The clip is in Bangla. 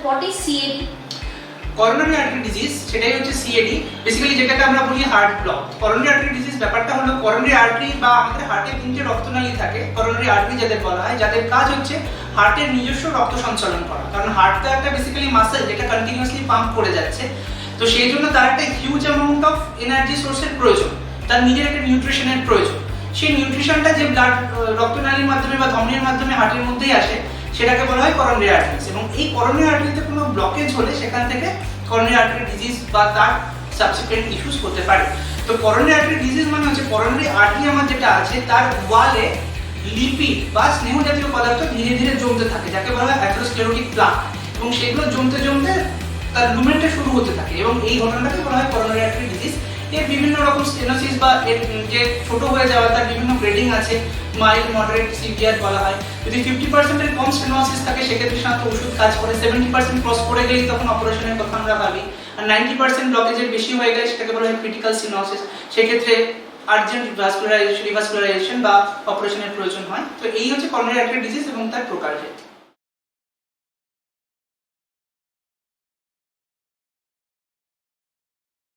what is CAD? Coronary artery disease সেটাই হচ্ছে সিএডি, বেসিক্যালি যেটাকে আমরা বলি heart block. Coronary artery disease ব্যাপারটা হলো করোনারি আর্টারি বা আমাদের হার্টে 3টে রক্তনালী থাকে, করোনারি আর্টারি যাদের বলা হয়, যাদের কাজ হচ্ছে হার্টের নিজস্ব রক্ত সঞ্চালন করা। কারণ হার্ট তো একটা বেসিক্যালি মাসেল যেটা কন্টিনিউয়াসলি পাম্প করে যাচ্ছে, তো সেই জন্য তার একটা হিউজ অ্যামাউন্ট অফ এনার্জি সোর্সের প্রয়োজন, তার নিজের একটা নিউট্রিশনের প্রয়োজন। সেই নিউট্রিশনটা যে ব্লাড রক্তনালীর মাধ্যমে বা ধমনির মাধ্যমে হার্টের মধ্যেই আসে, সেটাকে বলা হয় করোনারি আর্টারিজ। এবং এই করোনারি আর্টারিতে কোনো ব্লকেজ হলে সেখান থেকে করোনারি আর্টারি ডিজিজ বা তার সাবসিকুয়েন্ট ইস্যুস হতে পারে। তো করোনারি আর্টারি ডিজিজ মানে হচ্ছে করোনারি আর্টারি আমার যেটা আছে তার ওয়ালে লিপিড বা স্নেহ জাতীয় পদার্থ ধীরে ধীরে জমতে থাকে, যাকে বলা হয় অ্যাথেরোস্ক্লেরোটিক প্লাক, এবং সেগুলো জমতে জমতে তার মুভমেন্টটা শুরু হতে থাকে, এবং এই ঘটনাটাকে বলা হয় করোনারি আর্টারি ডিজিজ। এর বিভিন্ন রকম স্টেনোসিস বা এর যে ছোট হয়ে যাওয়া তার বিভিন্ন গ্রেডিং আছে, মাইল্ড, মডারেট, সিভিয়ার বলা হয়। যদি 50% এর কম স্টেনোসিস থাকে সেক্ষেত্রে সাধারণত ওষুধ কাজ করে, 70% ক্রস করে গেলেই তখন অপারেশনের কথা আমরা ভাবি, আর 90% ব্লকেজের বেশি হয়ে গেলে সেটাকে বলা হয় ক্রিটিক্যাল স্টেনোসিস, সেক্ষেত্রে আর্জেন্ট রিভাস্কুলারাইজেশন বা অপারেশনের প্রয়োজন হয়। তো এই হচ্ছে করোনারি আর্টারি ডিজিজ এবং তার প্রকারভেদ।